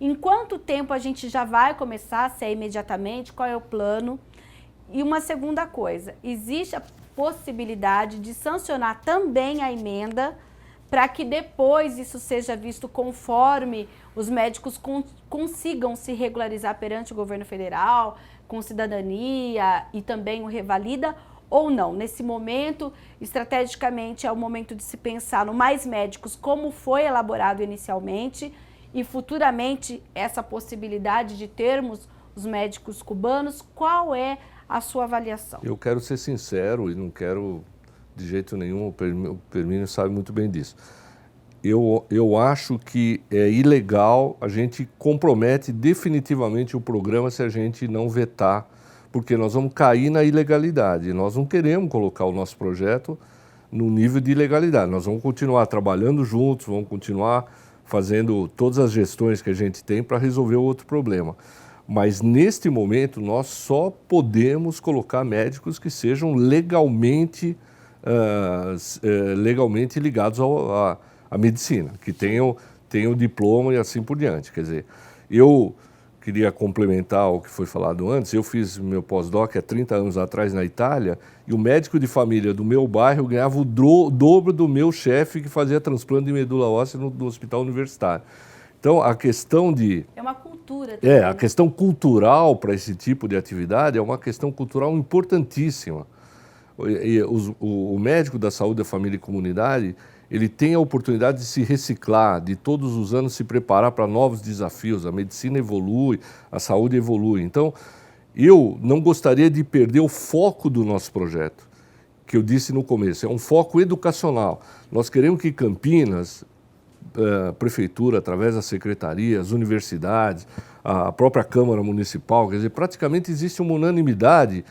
em quanto tempo a gente já vai começar, se é imediatamente, qual é o plano? E uma segunda coisa, existe a possibilidade de sancionar também a emenda para que depois isso seja visto conforme os médicos consigam se regularizar perante o governo federal, com cidadania e também o Revalida, ou não? Nesse momento, estrategicamente, é o momento de se pensar no Mais Médicos, como foi elaborado inicialmente, e futuramente essa possibilidade de termos os médicos cubanos. Qual é a sua avaliação? Eu quero ser sincero e não quero de jeito nenhum, o Permínio sabe muito bem disso. Eu acho que é ilegal, a gente compromete definitivamente o programa se a gente não vetar, porque nós vamos cair na ilegalidade. Nós não queremos colocar o nosso projeto no nível de ilegalidade. Nós vamos continuar trabalhando juntos, vamos continuar fazendo todas as gestões que a gente tem para resolver o outro problema. Mas neste momento nós só podemos colocar médicos que sejam legalmente ligados à medicina, que tenham diploma e assim por diante. Quer dizer, eu queria complementar o que foi falado antes. Eu fiz meu pós-doc há 30 anos atrás na Itália e o médico de família do meu bairro ganhava o dobro do meu chefe que fazia transplante de medula óssea no hospital universitário. Então, a questão de... É uma cultura também. A questão cultural para esse tipo de atividade é uma questão cultural importantíssima. O médico da saúde da família e comunidade, ele tem a oportunidade de se reciclar, de todos os anos se preparar para novos desafios. A medicina evolui, a saúde evolui. Então, eu não gostaria de perder o foco do nosso projeto, que eu disse no começo, é um foco educacional. Nós queremos que Campinas, a prefeitura, através das secretarias, universidades, a própria Câmara Municipal, quer dizer, praticamente existe uma unanimidade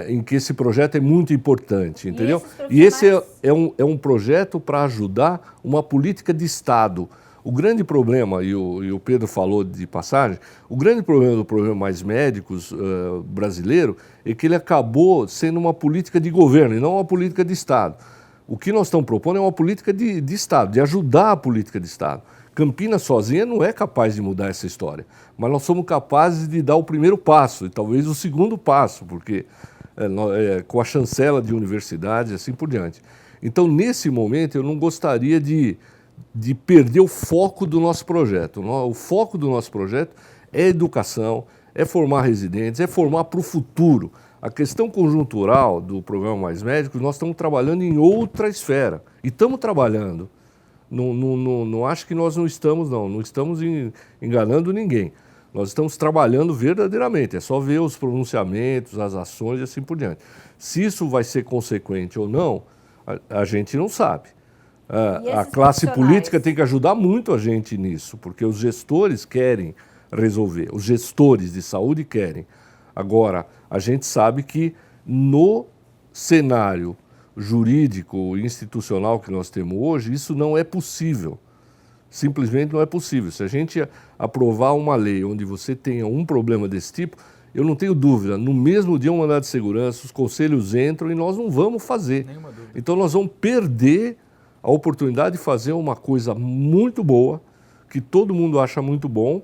em que esse projeto é muito importante, entendeu? E esse é um projeto para ajudar uma política de Estado. O grande problema, e o Pedro falou de passagem, o grande problema do programa Mais Médicos brasileiro é que ele acabou sendo uma política de governo e não uma política de Estado. O que nós estamos propondo é uma política de Estado, de ajudar a política de Estado. Campinas sozinha não é capaz de mudar essa história, mas nós somos capazes de dar o primeiro passo e talvez o segundo passo, porque com a chancela de universidades e assim por diante. Então, nesse momento, eu não gostaria de perder o foco do nosso projeto. O foco do nosso projeto é educação, é formar residentes, é formar para o futuro. A questão conjuntural do programa Mais Médicos, nós estamos trabalhando em outra esfera. E estamos trabalhando. Não acho que nós não estamos enganando ninguém. Nós estamos trabalhando verdadeiramente. É só ver os pronunciamentos, as ações e assim por diante. Se isso vai ser consequente ou não, a gente não sabe. A classe política tem que ajudar muito a gente nisso, porque os gestores querem resolver, os gestores de saúde querem. Agora, a gente sabe que no cenário jurídico e institucional que nós temos hoje, isso não é possível. Simplesmente não é possível. Se a gente aprovar uma lei onde você tenha um problema desse tipo, eu não tenho dúvida, no mesmo dia um mandado de segurança, os conselhos entram e nós não vamos fazer. Nenhuma dúvida. Então nós vamos perder a oportunidade de fazer uma coisa muito boa, que todo mundo acha muito bom,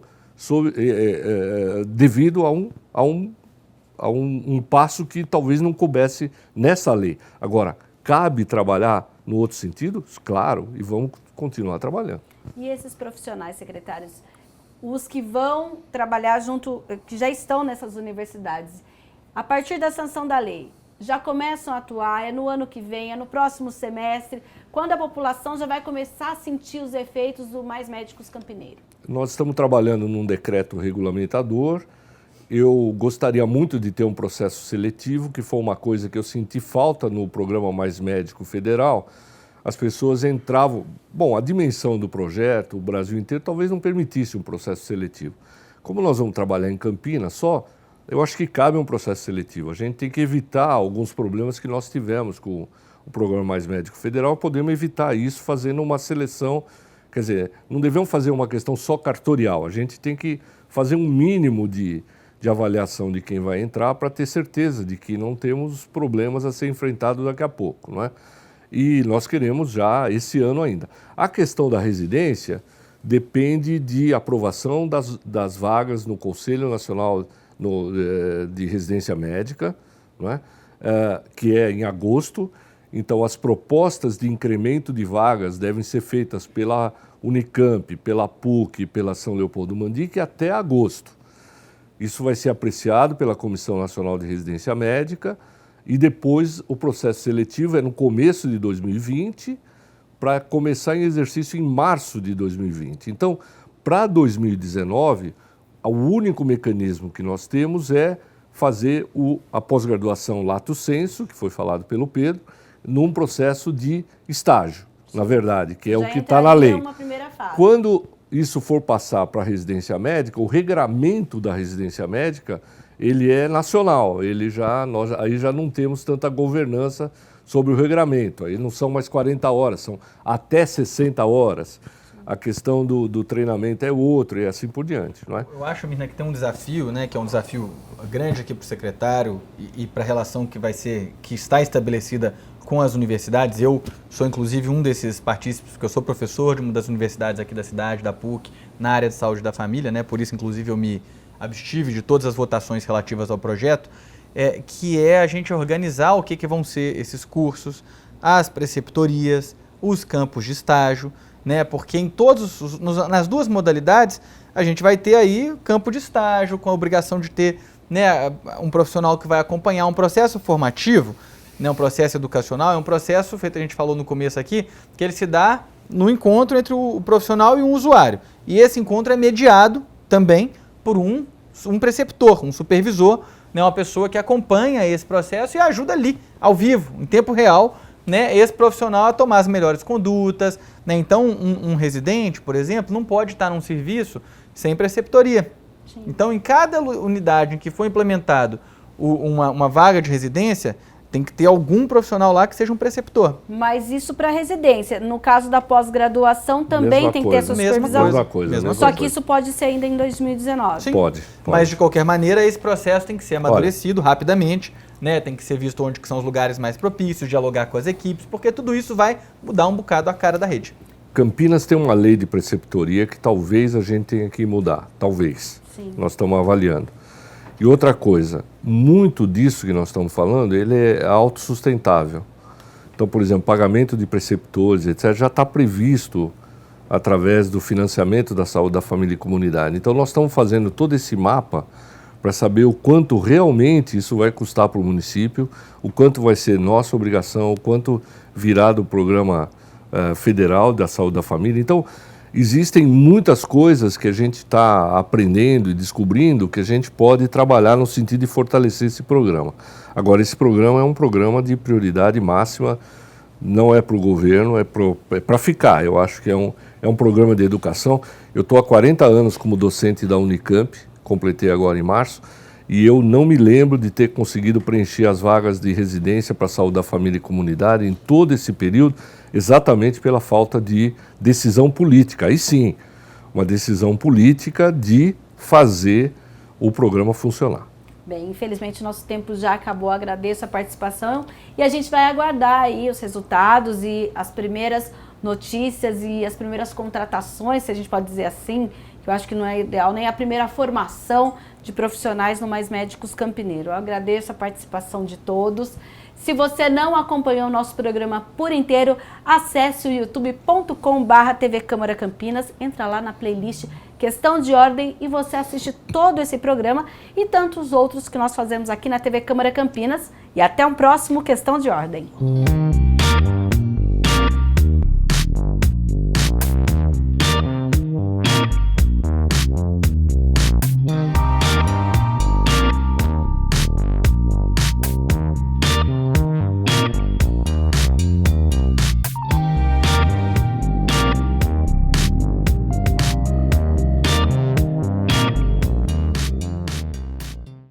devido a um passo que talvez não coubesse nessa lei. Agora, cabe trabalhar no outro sentido? Claro, e vamos continuar trabalhando. E esses profissionais, secretários, os que vão trabalhar junto, que já estão nessas universidades, a partir da sanção da lei, já começam a atuar, é no ano que vem, é no próximo semestre, quando a população já vai começar a sentir os efeitos do Mais Médicos Campineiro? Nós estamos trabalhando num decreto regulamentador. Eu gostaria muito de ter um processo seletivo, que foi uma coisa que eu senti falta no programa Mais Médico Federal. As pessoas entravam... Bom, a dimensão do projeto, o Brasil inteiro, talvez não permitisse um processo seletivo. Como nós vamos trabalhar em Campinas só, eu acho que cabe um processo seletivo. A gente tem que evitar alguns problemas que nós tivemos com o programa Mais Médico Federal. Podemos evitar isso fazendo uma seleção... Quer dizer, não devemos fazer uma questão só cartorial. A gente tem que fazer um mínimo de avaliação de quem vai entrar para ter certeza de que não temos problemas a ser enfrentados daqui a pouco, não é? E nós queremos já esse ano ainda. A questão da residência depende de aprovação das vagas no Conselho Nacional de Residência Médica, não é? Que é em agosto, Então, as propostas de incremento de vagas devem ser feitas pela Unicamp, pela PUC, pela São Leopoldo Mandic até agosto. Isso vai ser apreciado pela Comissão Nacional de Residência Médica e depois o processo seletivo é no começo de 2020 para começar em exercício em março de 2020. Então, para 2019, o único mecanismo que nós temos é fazer a pós-graduação lato sensu, que foi falado pelo Pedro, num processo de estágio, na verdade, que é o que está na lei. Uma primeira fase. Quando isso for passar para a residência médica, o regramento da residência médica, ele é nacional, nós aí já não temos tanta governança sobre o regramento, aí não são mais 40 horas, são até 60 horas. A questão do treinamento é outro e assim por diante, não é? Eu acho, Mirna, que tem um desafio, né, que é um desafio grande aqui para o secretário e para a relação que está estabelecida com as universidades. Eu sou, inclusive, um desses partícipes, porque eu sou professor de uma das universidades aqui da cidade, da PUC, na área de saúde da família, né? Por isso, inclusive, eu me abstive de todas as votações relativas ao projeto, que é a gente organizar o que vão ser esses cursos, as preceptorias, os campos de estágio, né? Porque nas duas modalidades a gente vai ter aí campo de estágio com a obrigação de ter, né, um profissional que vai acompanhar um processo formativo, né, um processo educacional, é um processo, feito a gente falou no começo aqui, que ele se dá no encontro entre o profissional e o usuário. E esse encontro é mediado também por um preceptor, um supervisor, né, uma pessoa que acompanha esse processo e ajuda ali, ao vivo, em tempo real, né, esse profissional a tomar as melhores condutas, né? Então, um residente, por exemplo, não pode estar num serviço sem preceptoria. Sim. Então, em cada unidade em que for implementado uma vaga de residência, tem que ter algum profissional lá que seja um preceptor. Mas isso para residência. No caso da pós-graduação também mesma tem coisa. que ter sua supervisão. Mesma coisa. Só que isso pode ser ainda em 2019. Sim. Pode. Mas, de qualquer maneira, esse processo tem que ser amadurecido rapidamente, né? Tem que ser visto onde que são os lugares mais propícios, dialogar com as equipes, porque tudo isso vai mudar um bocado a cara da rede. Campinas tem uma lei de preceptoria que talvez a gente tenha que mudar. Talvez. Sim. Nós estamos avaliando. E outra coisa, muito disso que nós estamos falando, ele é autossustentável. Então, por exemplo, pagamento de preceptores, etc., já está previsto através do financiamento da saúde da família e comunidade. Então, nós estamos fazendo todo esse mapa para saber o quanto realmente isso vai custar para o município, o quanto vai ser nossa obrigação, o quanto virá do programa federal da saúde da família. Então, existem muitas coisas que a gente está aprendendo e descobrindo que a gente pode trabalhar no sentido de fortalecer esse programa. Agora, esse programa é um programa de prioridade máxima, não é para o governo, é para ficar. Eu acho que é um programa de educação. Eu estou há 40 anos como docente da Unicamp, completei agora em março, e eu não me lembro de ter conseguido preencher as vagas de residência para a saúde da família e comunidade em todo esse período, exatamente pela falta de decisão política. Aí sim, uma decisão política de fazer o programa funcionar. Bem, infelizmente nosso tempo já acabou, agradeço a participação e a gente vai aguardar aí os resultados e as primeiras notícias e as primeiras contratações, se a gente pode dizer assim, que eu acho que não é ideal, nem a primeira formação de profissionais no Mais Médicos Campineiro. Eu agradeço a participação de todos. Se você não acompanhou o nosso programa por inteiro, acesse o youtube.com/TV Câmara Campinas, entra lá na playlist Questão de Ordem e você assiste todo esse programa e tantos outros que nós fazemos aqui na TV Câmara Campinas. E até um próximo Questão de Ordem.